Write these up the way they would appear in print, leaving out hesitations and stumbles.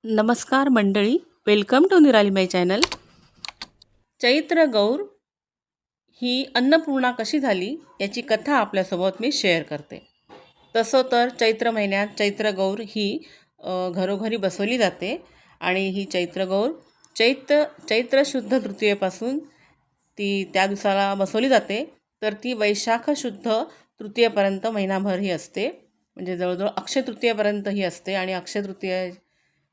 नमस्कार मंडळी, welcome to निराली माय चॅनल. चैत्र गौर ही अन्नपूर्णा कशी झाली याची कथा आपल्यासोबत मी शेअर करते. तसं तर चैत्र महिन्यात चैत्र गौर ही घरोघरी बसवली जाते आणि ही चैत्र गौर चैत्र शुद्ध तृतीयेपासून ती त्या दिवसाला बसवली जाते. तर ती वैशाख शुद्ध तृतीयेपर्यंत महिनाभर ही असते. म्हणजे जवळजवळ अक्षय तृतीयेपर्यंत ही असते आणि अक्षय तृतीय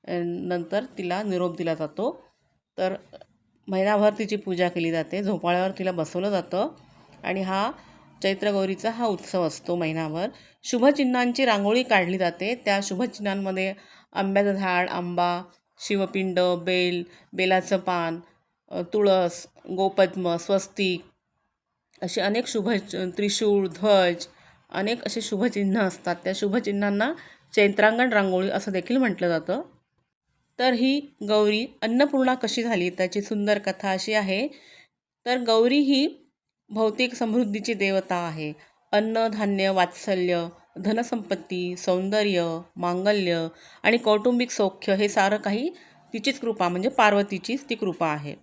नंतर तिला निरोप दिला जातो. तर महिनाभर तिची पूजा केली जाते, झोपाळ्यावर तिला बसवलं जातं आणि हा चैत्रगौरीचा हा उत्सव असतो महिनाभर. शुभचिन्हांची रांगोळी काढली जाते. त्या शुभचिन्हांमध्ये आंब्याचं झाड, आंबा, शिवपिंड, बेलाचं पान, तुळस, गोपद्म, स्वस्तिक असे अनेक त्रिशूळ, ध्वज, अनेक असे शुभचिन्ह असतात. त्या शुभचिन्हांना चैत्रांगण रांगोळी असं देखील म्हटलं जातं. तर ही गौरी अन्नपूर्णा कशी झाली त्याची सुंदर कथा अशी आहे. तर गौरी ही भौतिक समृद्धीची देवता आहे. अन्न, धान्य, वात्सल्य, धनसंपत्ती, सौंदर्य, मांगल्य आणि कौटुंबिक सौख्य हे सारं काही तिचीच कृपा, म्हणजे पार्वतीचीच ती कृपा आहे.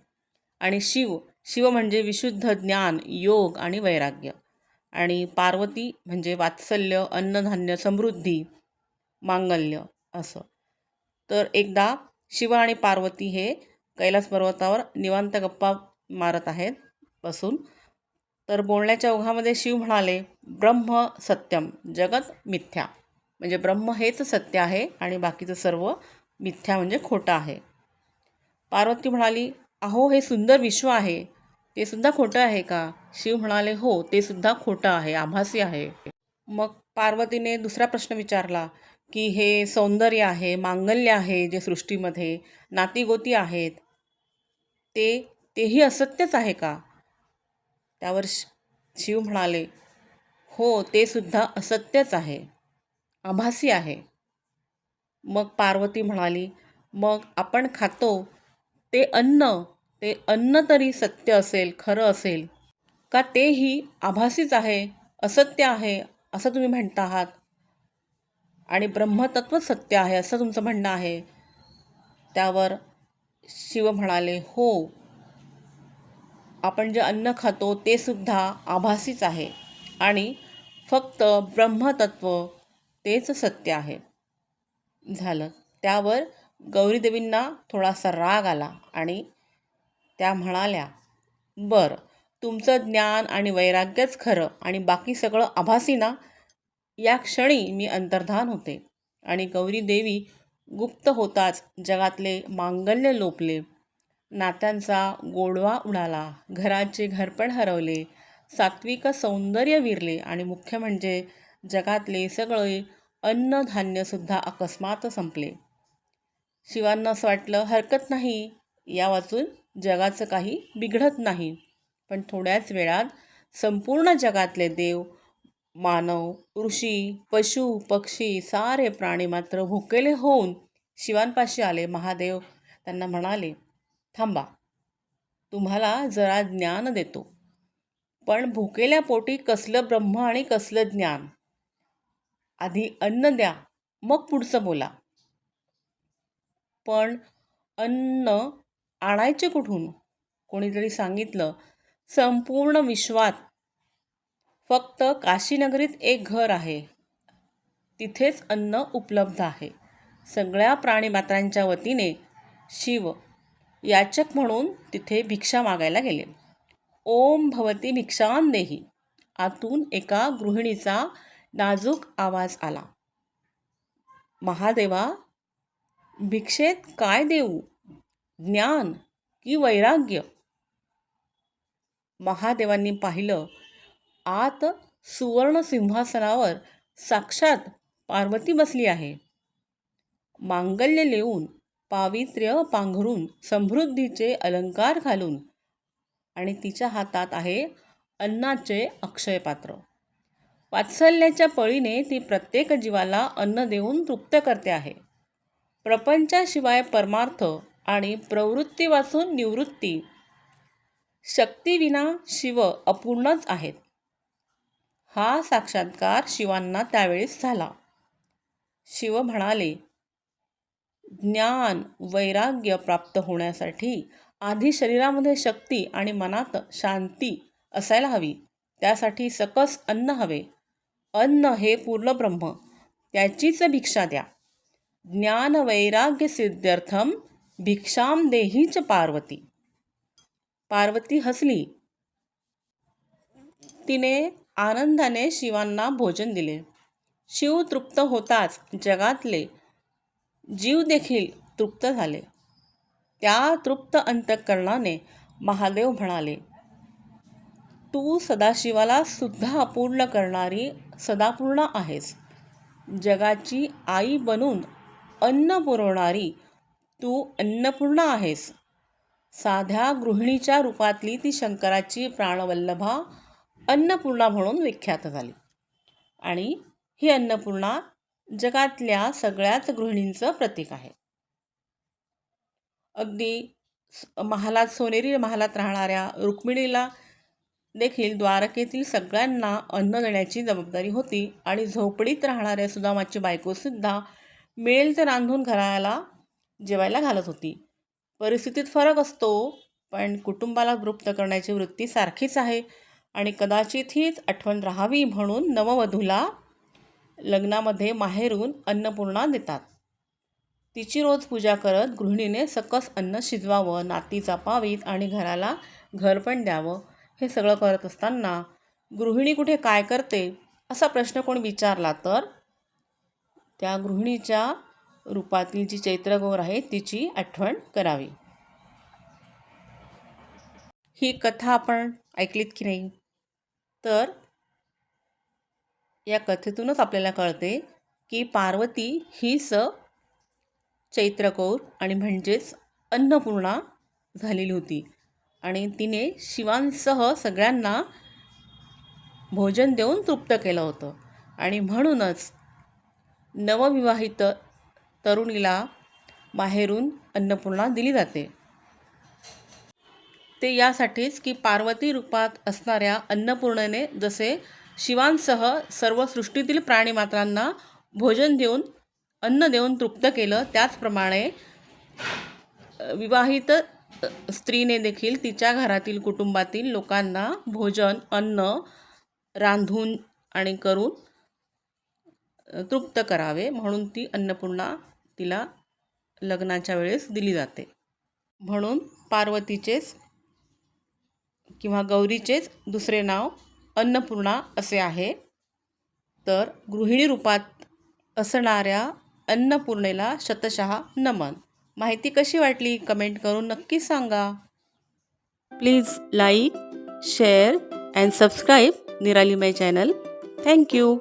आणि शिव म्हणजे विशुद्ध ज्ञान, योग आणि वैराग्य. आणि पार्वती म्हणजे वात्सल्य, अन्नधान्य, समृद्धी, मांगल्य असं. तर एकदा शिव आणि पार्वती हे कैलास पर्वतावर निवांत गप्पा मारत आहेत बसून. तर बोलण्याच्या ओघामध्ये शिव म्हणाले, ब्रह्म सत्यम जगत मिथ्या. म्हणजे ब्रह्म हेच सत्य आहे आणि बाकीचं सर्व मिथ्या म्हणजे खोटं आहे. पार्वती म्हणाली, अहो हे सुंदर विश्व आहे, ते सुद्धा खोटं आहे का? शिव म्हणाले, हो ते सुद्धा खोटं आहे, आभासी आहे. मग पार्वतीने दुसरा प्रश्न विचारला की हे सौंदर्य आहे, मांगल्य आहे, जे सृष्टीमध्ये नातीगोती आहेत, तेही असत्यच आहे का? त्यावर शिव म्हणाले, हो ते सुद्धा असत्यच आहे, आभासी आहे. मग पार्वती म्हणाली, मग आपण खातो ते अन्न तरी सत्य असेल, खरं असेल का? तेही आभासीच आहे, असत्य आहे असं तुम्ही म्हणता आहात आणि ब्रह्मतत्व सत्य आहे असं तुमचं म्हणणं आहे. त्यावर शिव म्हणाले, हो आपण जे अन्न खातो ते सुद्धा आभासीच आहे आणि फक्त ब्रह्मतत्व तेच सत्य आहे. झालं. त्यावर गौरीदेवींना थोडासा राग आला आणि त्या म्हणाल्या, बरं तुमचं ज्ञान आणि वैराग्यच खरं आणि बाकी सगळं आभासी ना? या क्षणी मी अंतर्धान होते आणि गौरी देवी गुप्त होताच जगातले मांगल्य लोपले, नात्यांचा गोडवा उडाला, घराचे घरपण हरवले, सात्विक सौंदर्य विरले आणि मुख्य म्हणजे जगातले सगळे अन्नधान्यसुद्धा अकस्मात संपले. शिवांना असं वाटलं, हरकत नाही, या वाचून जगाचं काही बिघडत नाही. पण थोड्याच वेळात संपूर्ण जगातले देव, मानव, ऋषी, पशु, पक्षी, सारे प्राणी मात्र भुकेले होऊन शिवांपाशी आले. महादेव त्यांना म्हणाले, थांबा, तुम्हाला जरा ज्ञान देतो, पण भुकेल्या पोटी कसलं ब्रह्म आणि कसलं ज्ञान? आधी अन्न द्या, मग पुढचं बोला. पण अन्न आणायचे कुठून? कोणीतरी सांगितलं, संपूर्ण विश्वात फक्त काशीनगरीत एक घर आहे, तिथेच अन्न उपलब्ध आहे. सगळ्या प्राणीमात्रांच्या वतीने शिव याचक म्हणून तिथे भिक्षा मागायला गेले. ओम भवती भिक्षां देही, आतून एका गृहिणीचा नाजूक आवाज आला. महादेवा, भिक्षेत काय देऊ, ज्ञान की वैराग्य? महादेवांनी पाहिलं, आत सुवर्ण सिंहासनावर साक्षात पार्वती बसली आहे. मांगल्य लेऊन, पावित्र्य पांघरून, समृद्धीचे अलंकार घालून आणि तिच्या हातात आहे अन्नाचे अक्षय पात्र. वात्सल्याच्या पळीने ती प्रत्येक जीवाला अन्न देऊन तृप्त करते आहे. प्रपंचाशिवाय परमार्थ आणि प्रवृत्ती वाचून निवृत्ती, शक्तीविना शिव अपूर्णच आहेत. हा साक्षात्कार शिवांना त्यावेळेस झाला. शिव म्हणाले, ज्ञान वैराग्य प्राप्त होण्यासाठी आधी शरीरामध्ये शक्ती आणि मनात शांती असायला हवी. त्यासाठी सकस अन्न हवे. अन्न हे पूर्ण ब्रह्म, त्याचीच भिक्षा द्या. ज्ञान वैराग्य सिद्ध्यर्थम भिक्षाम देहीच पार्वती. पार्वती हसली. तिने आनंदाने शिवांना भोजन दिले. शिव तृप्त होताच जगातले जीव देखील तृप्त झाले. त्या तृप्त अंतःकरणाने महादेव म्हणाले, तू सदाशिवाला सुद्धा अपूर्ण करणारी सदापूर्ण आहेस. जगाची आई बनून अन्न पुरवणारी तू अन्नपूर्णा आहेस. साध्या गृहिणीच्या रूपातली ती शंकराची प्राणवल्लभा अन्नपूर्णा म्हणून विख्यात झाली. आणि ही अन्नपूर्णा जगातल्या सगळ्याच गृहिणींचं प्रतीक आहे. अगदी सोनेरी महालात राहणाऱ्या रुक्मिणीला देखील द्वारकेतील सगळ्यांना अन्न देण्याची जबाबदारी होती. आणि झोपडीत राहणाऱ्या सुदामाची बायकोसुद्धा मिळेल ते रांधून घराला जेवायला घालत होती. परिस्थितीत फरक असतो, पण कुटुंबाला तृप्त करण्याची वृत्ती सारखीच आहे. आणि कदाचित हीच आठवण राहावी म्हणून नववधूला लग्नामध्ये माहेरून अन्नपूर्णा देतात. तिची रोज पूजा करत गृहिणीने सकस अन्न शिजवावं, नाती जपावीत आणि घराला घर पण द्यावं. हे सगळं करत असताना गृहिणी कुठे काय करते असा प्रश्न कोण विचारला तर त्या गृहिणीच्या रूपातील जी चैत्रगौर आहे तिची आठवण करावी. ही कथा आपण ऐकलीत की नाही? तर या कथेतूनच आपल्याला कळते की पार्वती हीच चैत्रगौर आणि म्हणजेच अन्नपूर्णा झालेली होती. आणि तिने शिवांसह सगळ्यांना भोजन देऊन तृप्त केलं होतं. आणि म्हणूनच नवविवाहित तरुणीला माहेरून अन्नपूर्णा दिली जाते. ते यासाठीच की पार्वती रूपात असणाऱ्या अन्नपूर्णेने जसे शिवांसह सर्व सृष्टीतील प्राणीमात्रांना भोजन देऊन अन्न देऊन तृप्त केलं, त्याचप्रमाणे विवाहित स्त्रीने देखील तिच्या घरातील कुटुंबातील लोकांना भोजन अन्न रांधून आणि करून तृप्त करावे. म्हणून ती अन्नपूर्णा तिला लग्नाच्या वेळेस दिली जाते. म्हणून पार्वतीचेच किंवा गौरीचेच दुसरे नाव अन्नपूर्णा असे आहे. तर गृहिणी रूपात असणाऱ्या अन्नपूर्णेला शतशः नमन. माहिती कशी वाटली कमेंट करून नक्की सांगा. Please like, share and subscribe निराली माय चॅनल. थँक्यू.